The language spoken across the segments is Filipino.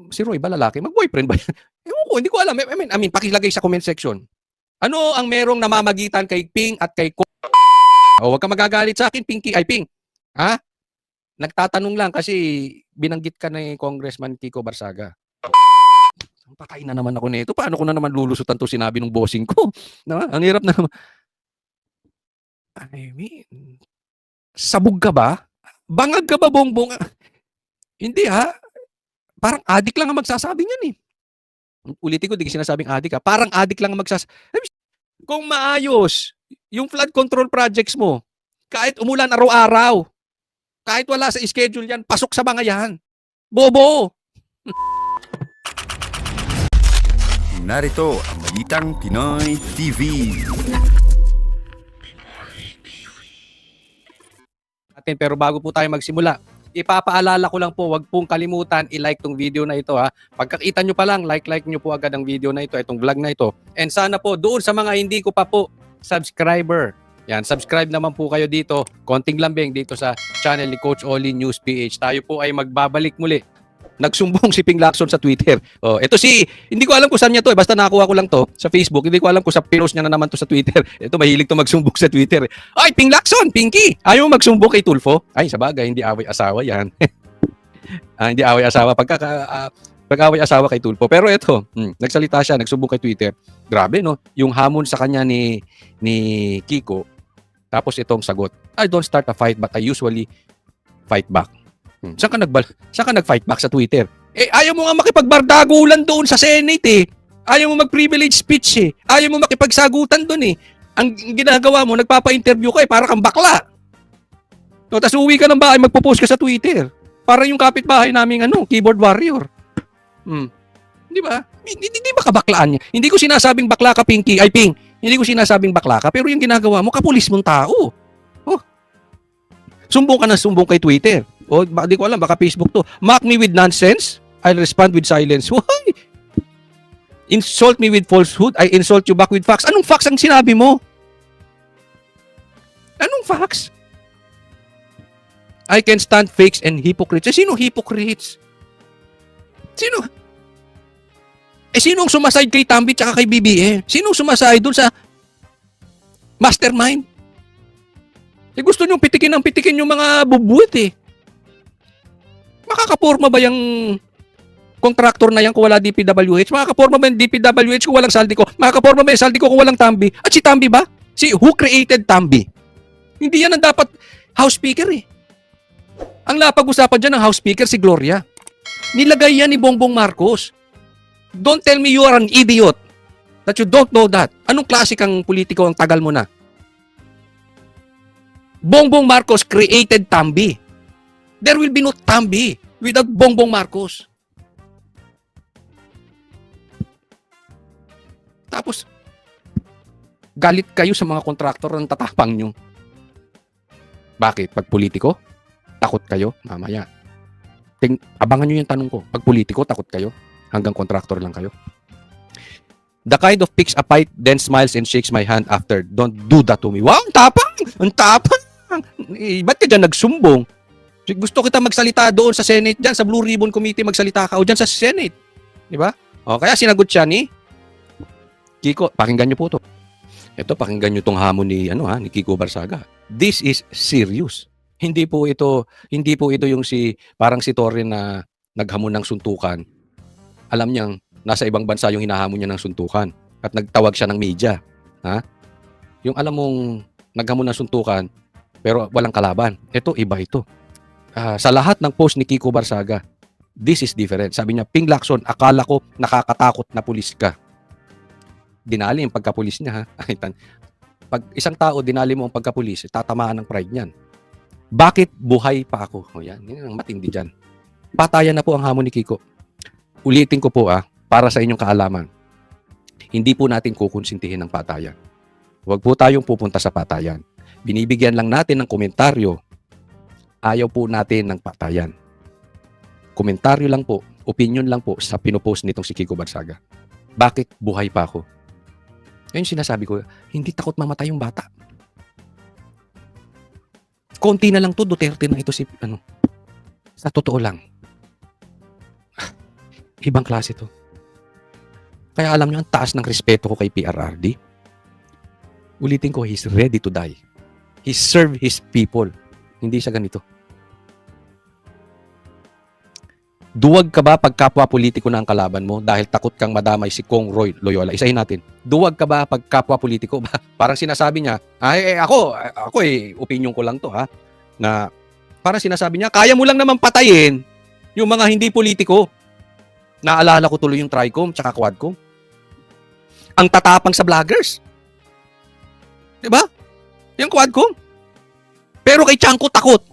si Roy ba lalaki? Mag-boyfriend ba yan? Ewan ko, hindi ko alam. I mean, pakilagay sa comment section. Ano ang merong namamagitan kay Ping at kay Ko? O, wag ka magagalit sa akin, Pinky. Ay, Ping. Ha? Nagtatanong lang kasi binanggit ka ni Congressman Kiko Barsaga. Patay na naman ako nito. Paano ko na naman lulusutan to sinabi ng bossing ko? No? Ang hirap na naman. I mean, sabog ka ba? Bangag ka ba, bongbong? Hindi ha. Parang adik lang ang magsasabi niyan eh. Ulitin ko, di ko sinasabing adik ha. Parang adik lang ang magsasabi. Kung maayos, yung flood control projects mo, kahit umulan araw-araw, kahit wala sa schedule yan, pasok sa mga yan. Bobo! Narito ang Balitang Pinoy TV. Pero bago po tayo magsimula, ipapaalala ko lang po, wag pong kalimutan i-like tong video na ito ha. Pagkakita nyo pa lang, like nyo po agad ang video na ito, itong vlog na ito. And sana po, doon sa mga hindi ko pa po subscriber, yan, subscribe naman po kayo dito. Konting lambing dito sa channel ni Coach Oli News PH. Tayo po ay magbabalik muli. Nagsumbong si Ping Lacson sa Twitter. Oh, ito hindi ko alam kung saan niya to, basta nakuha ko lang to sa Facebook. Hindi ko alam kung sa pinost niya na naman to sa Twitter. Ito mahilig to magsumbong sa Twitter. Ay, Ping Lacson, Pinky, ayaw mo magsumbong kay Tulfo? Ay, sa bagay, hindi away-asawa yan. Hindi away-asawa pag-away asawa kay Tulfo. Pero ito, nagsalita siya, nagsumbong kay Twitter. Grabe, no? Yung hamon sa kanya ni Kiko. Tapos itong sagot, I don't start a fight but I usually fight back. Saan ka nag-fight back sa Twitter? Eh, ayaw mo nga makipagbardagulan doon sa Senate eh. Ayaw mo mag-privilege speech eh. Ayaw mo makipagsagutan doon eh. Ang ginagawa mo, nagpapa-interview ka eh, para kang bakla. So, tas uwi ka ng bahay, magpo-post ka sa Twitter. Para yung kapitbahay naming keyboard warrior. Di ba? Hindi ba kabaklaan niya? Hindi ko sinasabing bakla ka, Pinky. Ay, Ping. Hindi ko sinasabing bakla ka, pero yung ginagawa mo, kapulis mong tao. Oh. Sumbong ka na sumbong kay Twitter. O, di ko alam, baka Facebook to. Mock me with nonsense, I'll respond with silence. Why? Insult me with falsehood, I insult you back with facts. Anong facts ang sinabi mo? Anong facts? I can stand fakes and hypocrites. Eh, sino hypocrites? Sino? Eh, sinong sumaside kay Tambi tsaka kay BBM? Sinong sumaside dun sa mastermind? Eh, gusto nyong pitikin yung mga bubuit eh. Makakaporma ba yung contractor na yan kung wala DPWH? Makakaporma ba yung DPWH kung walang saldi ko? Makakaporma ba yung saldi ko kung walang Tambi? At si Tambi ba? Who created Tambi? Hindi yan ang dapat House Speaker eh. Ang napag-usapan dyan ng House Speaker si Gloria. Nilagay yan ni Bongbong Marcos. Don't tell me you are an idiot that you don't know that. Anong klase kang politiko ang tagal mo na? Bongbong Marcos created Tambi. There will be no Tambi without Bongbong Marcos. Tapos, galit kayo sa mga kontraktor ng tatapang nyo. Bakit? Pag politiko, takot kayo? Mamaya. Abangan nyo yung tanong ko. Pag politiko, takot kayo? Hanggang kontraktor lang kayo? The kind of picks a fight, then smiles and shakes my hand after. Don't do that to me. Wow, ang tapang! Ang tapang! Ba't ka dyan nagsumbong? Gusto kita magsalita doon sa Senate, dyan sa Blue Ribbon Committee, magsalita ka o dyan sa Senate. Di ba? O, kaya sinagot siya ni Kiko. Pakinggan nyo po to. Ito, pakinggan nyo tong hamon ni Kiko Barsaga. This is serious. Hindi po ito yung parang si Torre na naghamon ng suntukan. Alam niyang nasa ibang bansa yung hinahamon niya ng suntukan at nagtawag siya ng media. Ha? Yung alam mong naghamon ng suntukan pero walang kalaban. Ito, iba ito. Sa lahat ng post ni Kiko Barsaga, this is different. Sabi niya, Ping Lacson, akala ko nakakatakot na pulis ka. Dinali yung pagkapulis niya. Pag isang tao, dinali mo ang pagkapulis, tatamaan ng pride niyan. Bakit buhay pa ako? O yan ang matindi dyan. Patayan na po ang hamon ni Kiko. Ulitin ko po para sa inyong kaalaman. Hindi po natin kukonsintihin ng patayan. Huwag po tayong pupunta sa patayan. Binibigyan lang natin ng komentaryo. Ayaw po natin ng patayan. Komentaryo lang po, opinion lang po sa pinopost nitong si Kiko Barsaga. Bakit buhay pa ako? Yan sinasabi ko, hindi takot mamatay yung bata. Konti na lang to, Duterte na ito sa totoo lang. Ibang klase to. Kaya alam nyo, ang taas ng respeto ko kay PRRD. Ulitin ko, he's ready to die. He served his people. Hindi siya ganito. Duwag ka ba pag kapwa politiko na ang kalaban mo dahil takot kang madamay si Kong Roy Loyola? Isahin natin. Duwag ka ba pag kapwa politiko? Parang sinasabi niya, ako opinion ko lang to ha, na parang sinasabi niya, kaya mo lang naman patayin yung mga hindi politiko. Naalala ko tuloy yung Tricom tsaka Quadcom. Ang tatapang sa vloggers. Diba? Yung Quadcom. Pero kay Chanko takot.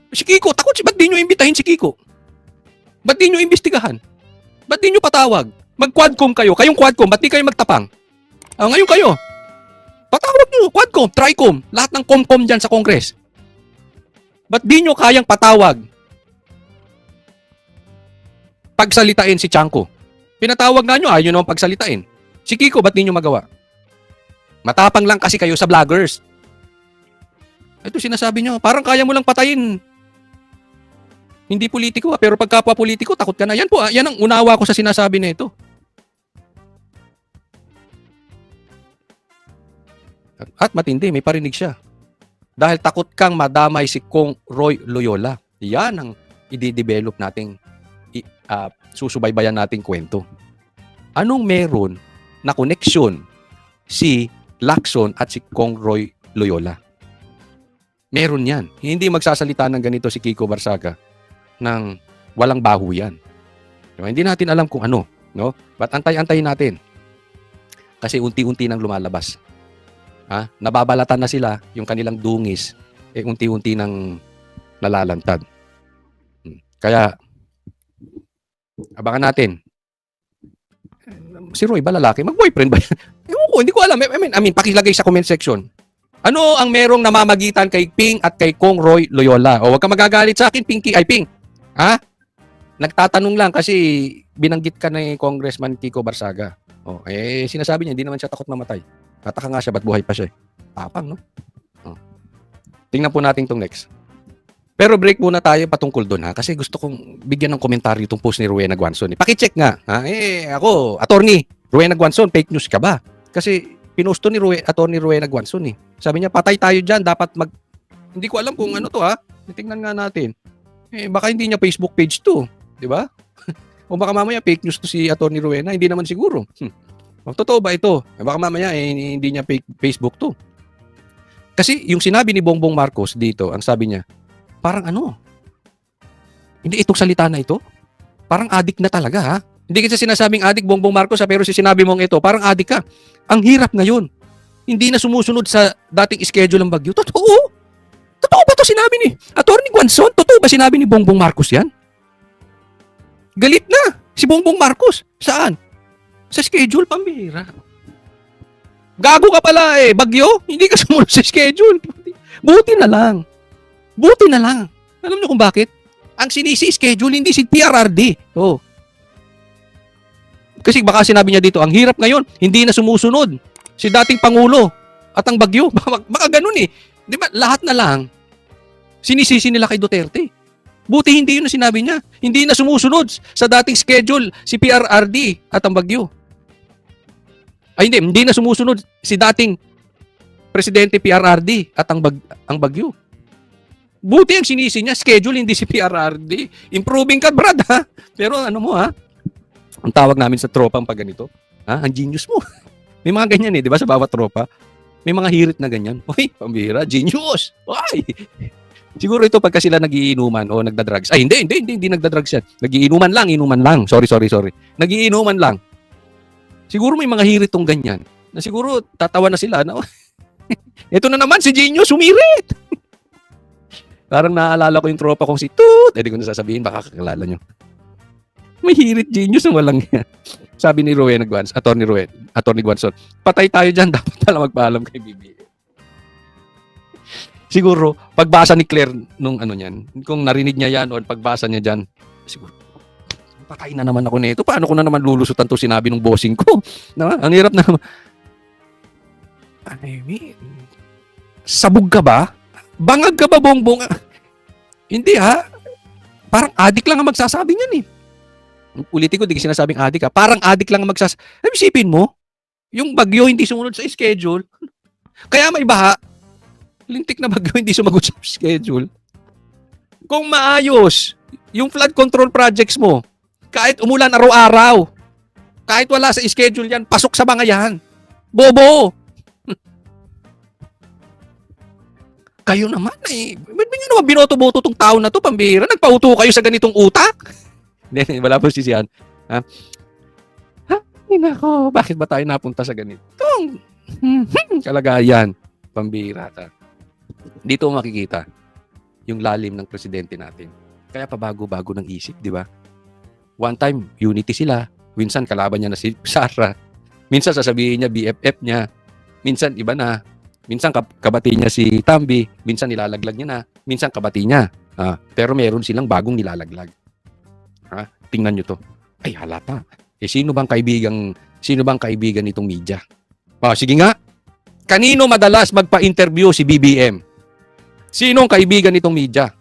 Si Kiko, takot ba't di nyo imbitahin si Kiko? Ba't di nyo imbestigahan? Ba't di nyo patawag? Mag-Quadcom kayo. Kayong Quadcom, ba't di kayo magtapang? Ngayon kayo. Patawag nyo, Quadcom, Tricom, lahat ng Comcom dyan sa Congress. Ba't di nyo kayang patawag? Pagsalitain si Chanko. Pinatawag nga nyo, ayaw nyo naman pagsalitain. Si Kiko, ba't di nyo magawa? Matapang lang kasi kayo sa vloggers. Ito sinasabi nyo, parang kaya mo lang patayin. Hindi politiko pero pag kapwa politiko, takot ka na. Yan po, yan ang unawa ko sa sinasabi na ito. At matindi, may parinig siya. Dahil takot kang madamay si Kong Roy Loyola. Yan ang i-develop nating, susubaybayan nating kwento. Anong meron na connection si Lacson at si Kong Roy Loyola? Meron yan. Hindi magsasalita ng ganito si Kiko Barsaga ng walang baho yan. Diba? Hindi natin alam kung ano. No? But antay-antayin natin. Kasi unti-unti nang lumalabas. Nababalatan na sila yung kanilang dungis. Unti-unti nang nalalantad. Kaya, abangan natin. Si Roy ba lalaki? Mag-boyfriend ba yan? Ewan ko, hindi ko alam. I mean, pakilagay sa comment section. Ano ang merong namamagitan kay Ping at kay Kong Roy Loyola? O wag ka magagalit sa akin, Pinky. Ay, Ping. Nagtatanong lang kasi binanggit ka ni Congressman Kiko Barsaga. Sinasabi niya, hindi naman siya takot mamatay. Nataka nga siya, ba't buhay pa siya? Tapang, no? Tingnan po natin itong next. Pero break muna tayo patungkol doon ha. Kasi gusto kong bigyan ng komentaryo itong post ni Rowena Guanzon. Pakicheck nga. Ako, attorney, Rowena Guanzon, fake news ka ba? Kasi pinusto ni attorney Rowena Guanzon eh. Sabi niya, patay tayo dyan, dapat hindi ko alam kung ano to ha. Tingnan nga natin. Baka hindi niya Facebook page to. Di ba? O baka mamaya fake news to si attorney Rowena. Hindi naman siguro. Totoo ba ito? Baka mamaya hindi niya Facebook to. Kasi yung sinabi ni Bongbong Marcos dito, ang sabi niya, parang hindi itong salita na ito. Parang adik na talaga ha. Hindi kasi sinasabing adik Bongbong Marcos pero sinabi mong ito, parang adik ka. Ang hirap ngayon. Hindi na sumusunod sa dating schedule ng bagyo. Totoo. Totoo ba ito sinabi ni Attorney Guanzon? Totoo ba sinabi ni Bongbong Marcos yan? Galit na si Bongbong Marcos. Saan? Sa schedule, pambihira. Gago ka pala bagyo. Hindi ka sumunod sa schedule. Buti na lang. Buti na lang. Alam niyo kung bakit? Ang sinisi-schedule, hindi si PRRD. Kasi baka sinabi niya dito, ang hirap ngayon, hindi na sumusunod si dating Pangulo at ang bagyo. Baka ganun eh. Di ba? Lahat na lang, sinisisi nila kay Duterte. Buti hindi yun na sinabi niya. Hindi na sumusunod sa dating schedule si PRRD at ang bagyo. Hindi na sumusunod si dating Presidente PRRD at ang bagyo. Buti ang sinisi niya, schedule, hindi si PRRD. Improving ka, brad, ha? Pero ano mo, ha? Ang tawag namin sa tropang pag ganito, ang genius mo. May mga ganyan di ba, sa bawat tropa? May mga hirit na ganyan. Uy, pambihira, genius! Uy! Siguro ito pagka sila nagiinuman o nagda-drugs. Ay, hindi nagda-drugs yan. Nagiinuman lang. Sorry. Nagiinuman lang. Siguro may mga hirit tong ganyan. Na siguro tatawa na sila. Ito na naman, si genius, humirit! Parang naaalala ko yung tropa kong si Toot. Hindi ko na sasabihin, baka kakilala nyo. May hirit genius na walang yan. Sabi ni Rowena Guanzon, Attorney Guanzon, patay tayo dyan, dapat pala magpaalam kay BBM. Siguro, pagbasa ni Claire nung niyan, kung narinig niya yan o pagbasa niya dyan, siguro, patay na naman ako nito. Paano ko na naman lulusutan to sinabi ng bossing ko? Ang hirap na naman. I mean, sabog ka ba? Bangag ka ba, Bongbong? Hindi ha. Parang adik lang ang magsasabi niyan eh. Yung politiko, di ka sinasabing adik ka. Parang adik lang ang isipin mo, yung bagyo hindi sumunod sa schedule. Kaya may baha. Lintik na bagyo hindi sumagot sa schedule. Kung maayos, yung flood control projects mo, kahit umulan araw-araw, kahit wala sa schedule yan, pasok sa mga yan. Bobo! Kayo naman ba't nyo naman binoto-boto tong tao na to, pambihira? Nagpauto kayo sa ganitong utak? Hindi, wala po sisiyan. Nako, bakit ba tayo napunta sa ganitong kalagayan? Pambihira ta. Dito makikita yung lalim ng presidente natin. Kaya pabago-bago ng isip, di ba? One time, unity sila. Minsan, kalaban niya na si Sara. Minsan, sasabihin niya, BFF niya. Minsan, iba na. Minsan, kabati niya si Tambi. Minsan, nilalaglag niya na. Minsan, kabati niya. Pero meron silang bagong nilalaglag. Tingnan nyo to. Ay, halata. Sino bang kaibigan nitong media? Sige nga. Kanino madalas magpa-interview si BBM? Sinong kaibigan nitong media?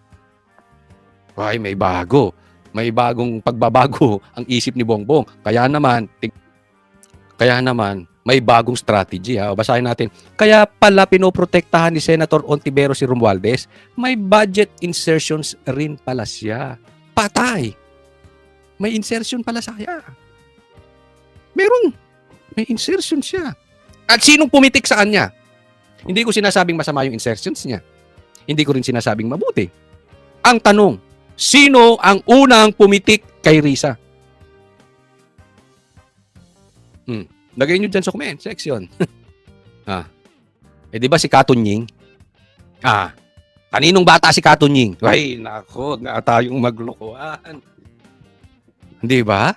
Ay, may bago. May bagong pagbabago ang isip ni Bongbong. Kaya naman, may bagong strategy. O, basahin natin. Kaya pala pinoprotektahan ni Senator Ontiveros si Romualdez, may budget insertions rin pala siya. Patay. May insertion pala saya. Meron. May insertion siya. At sinong pumitik saan niya? Hindi ko sinasabing masama yung insertions niya. Hindi ko rin sinasabing mabuti. Ang tanong, sino ang unang pumitik kay Risa? Lagay nyo dyan sa comment section. Di ba si Katunying? Kaninong bata si Katunying? Ay, nako, na tayong maglokohan. Di ba?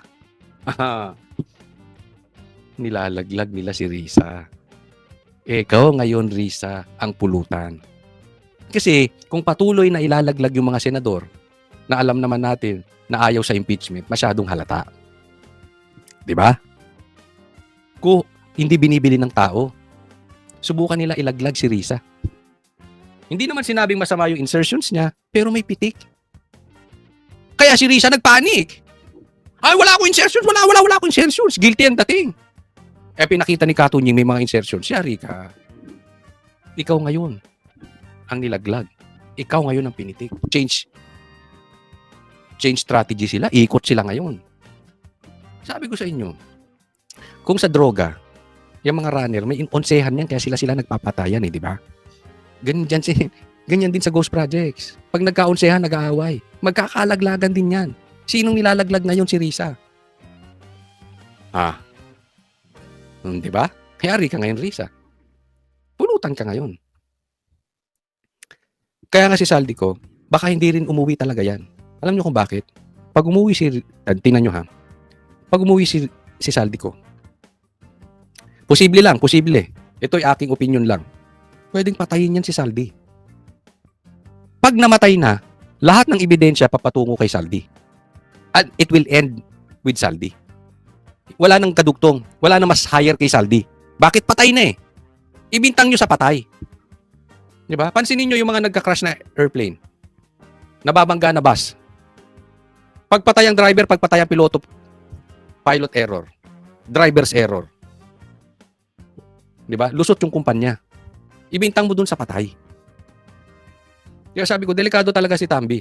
Nilalaglag nila si Risa. Ikaw ngayon, Risa, ang pulutan. Kasi kung patuloy na ilalaglag yung mga senador na alam naman natin na ayaw sa impeachment, masyadong halata. Di ba? Kung hindi binibili ng tao, subukan nila ilaglag si Risa. Hindi naman sinabing masama yung insertions niya, pero may pitik. Kaya si Risa nagpanik. Ay, wala akong insertions, wala akong insertions. Guilty ang dating. Pinakita ni Katunying may mga insertions. Yari ka. Ikaw ngayon ang nilaglag. Ikaw ngayon ang pinitik. Change strategy sila. Ikot sila ngayon. Sabi ko sa inyo, kung sa droga, yung mga runner, may onsehan yan, kaya sila nagpapatayan, di ba? Ganyan din sa ghost projects. Pag nagka-onsehan, nag-aaway. Magkakalaglagan din yan. Sinong nilalaglag ngayon si Risa? Di ba? Hayari ka ngayon, Risa. Pulutan ka ngayon. Kaya nga si Saldi ko, baka hindi rin umuwi talaga yan. Alam niyo kung bakit? Pag umuwi tingnan nyo ha, pag umuwi si Saldi ko, posible. Ito'y aking opinion lang. Pwedeng patayin yan si Saldi. Pag namatay na, lahat ng ebidensya papatungo kay Saldi. And it will end with Saldi. Wala nang kadugtong. Wala nang mas higher kay Saldi. Bakit patay na eh? Ibintang nyo sa patay. Diba? Pansinin nyo yung mga nagka-crash na airplane. Nababangga na bus. Pagpatay ang driver, pagpatay ang piloto, pilot error. Driver's error. Diba? Lusot yung kumpanya. Ibintang mo dun sa patay. Kaya sabi ko, delikado talaga si Tambi.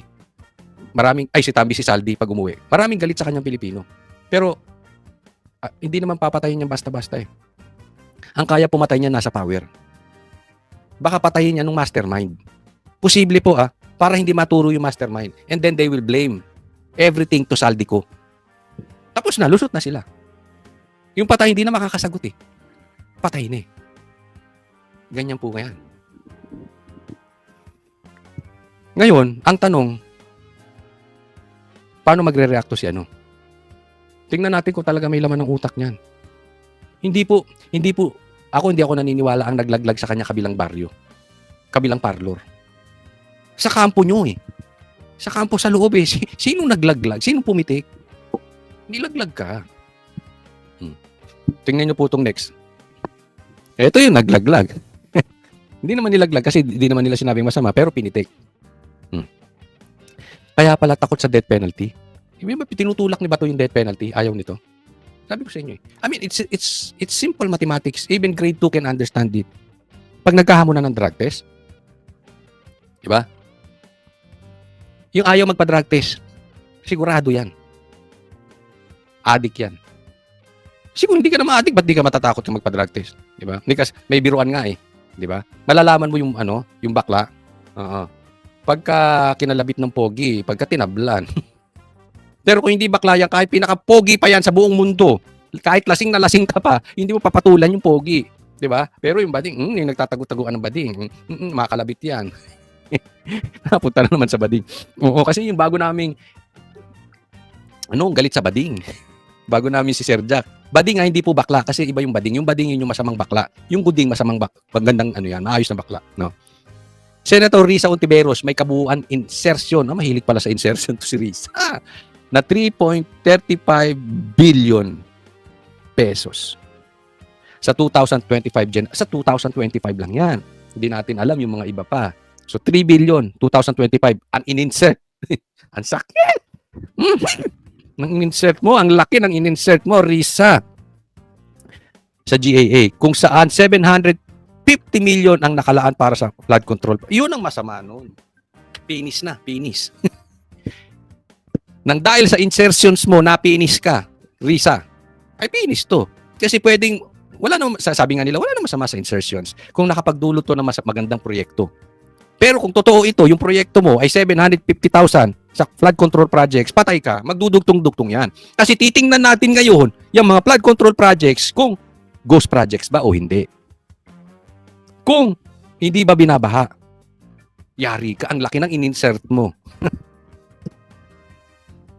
Si Saldi pag umuwi. Maraming galit sa kanyang Pilipino. Pero, hindi naman papatayin niya basta-basta eh. Ang kaya pumatay niya nasa power. Baka patayin niya ng mastermind. Posible po para hindi maturo yung mastermind. And then they will blame everything to Saldi ko. Tapos na, lusot na sila. Yung patay hindi na makakasagot eh. Patay na eh. Ganyan po ngayon. Ngayon, ang tanong, paano magre-react to si ano? Tingnan natin kung talaga may laman ng utak niyan. Hindi po, hindi ako naniniwala ang naglaglag sa kanya kabilang baryo. Kabilang parlor. Sa kampo nyo eh. Sa kampo sa loob eh. Sinong naglaglag? Sinong pumitik? Nilaglag ka. Tingnan nyo po itong next. Ito yung naglaglag. Hindi naman nilaglag kasi hindi naman nila sinabing masama pero pinitik. Kaya pala takot sa death penalty. Hindi ba tinutulak ni Bato yung death penalty? Ayaw nito. Sabi ko sa inyo eh. I mean, it's simple mathematics. Even grade 2 can understand it. Pag nagkahamon na ng drug test, di ba? Yung ayaw magpa-drug test, sigurado yan. Addict yan. Siguro hindi ka na ma-addict, ba't di ka matatakot yung magpa-drug test? Di ba? Kasi may biruan nga eh. Di ba? Malalaman mo yung yung bakla. Oo. Pagka kinalabit ng pogi, pagka tinablan. Pero kung hindi bakla yan, kahit pinaka-pogi pa yan sa buong mundo, kahit lasing na lasing ka pa, hindi mo papatulan yung pogi. Di ba? Pero yung bading, yung nagtatago-taguan ng bading, makalabit yan. Napunta na naman sa bading. Oo, kasi yung bago naming, galit sa bading. Bago namin si Sir Jack. Bading nga, hindi po bakla, kasi iba yung bading. Yung bading yun yung masamang bakla. Yung guding masamang magandang maayos na bakla. No? Senator Risa Ontiveros, may kabuuan insertion. Mahilig pala sa insertion to si Risa. Na 3.35 billion pesos. Sa 2025 sa 2025 lang yan. Hindi natin alam yung mga iba pa. So 3 billion 2025 ang in-insert. Ang sakit. Nang in-insert mo, ang laki ng in-insert mo, Risa. Sa GAA, kung saan 750 million ang nakalaan para sa flood control. Yun ang masama noon. Pinis na, pinis. Nang dahil sa insertions mo, napinis ka, Risa, ay pinis to. Kasi pwedeng, sabi nga nila, wala naman masama sa insertions kung nakapagdulot to ng magandang proyekto. Pero kung totoo ito, yung proyekto mo ay 750,000 sa flood control projects, patay ka, magdudugtong-dugtong yan. Kasi titingnan natin ngayon, yung mga flood control projects, kung ghost projects ba o hindi. Kung hindi ba binabaha, yari ka, ang laki ng in-insert mo.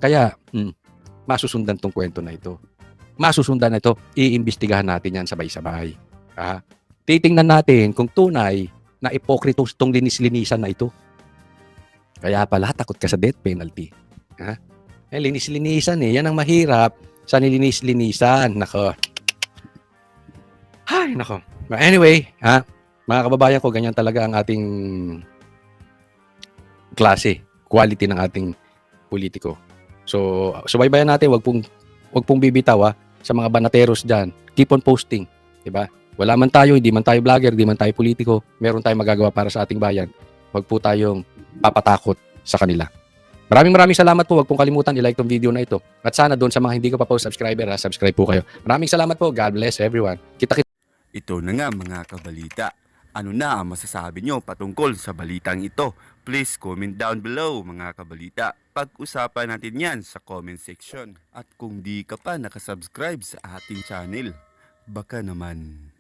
Kaya, masusundan tong kwento na ito. Masusundan na ito, iimbestigahan natin yan sabay-sabay. Titingnan natin kung tunay na ipokrito itong linis-linisan na ito. Kaya pala, takot ka sa death penalty. Linis-linisan eh, yan ang mahirap sa nilinis-linisan. Nako. Ay, nako. But anyway, mga kababayan ko, ganyan talaga ang ating klase, quality ng ating politiko. So, subaybayan natin, wag pong bibitaw sa mga banateros diyan. Keep on posting, 'di ba? Wala man tayo, hindi man tayo vlogger, hindi man tayo politiko, meron tayong magagawa para sa ating bayan. Wag po tayong papatakot sa kanila. Maraming salamat po. Wag pong kalimutan i-like tong video na ito. At sana doon sa mga hindi ko pa po subscriber, subscribe po kayo. Maraming salamat po. God bless everyone. Kita-kita. Ito na nga mga kabalita. Ano na ang masasabi nyo patungkol sa balitang ito? Please comment down below mga kabalita. Pag-usapan natin yan sa comment section. At kung di ka pa nakasubscribe sa ating channel, baka naman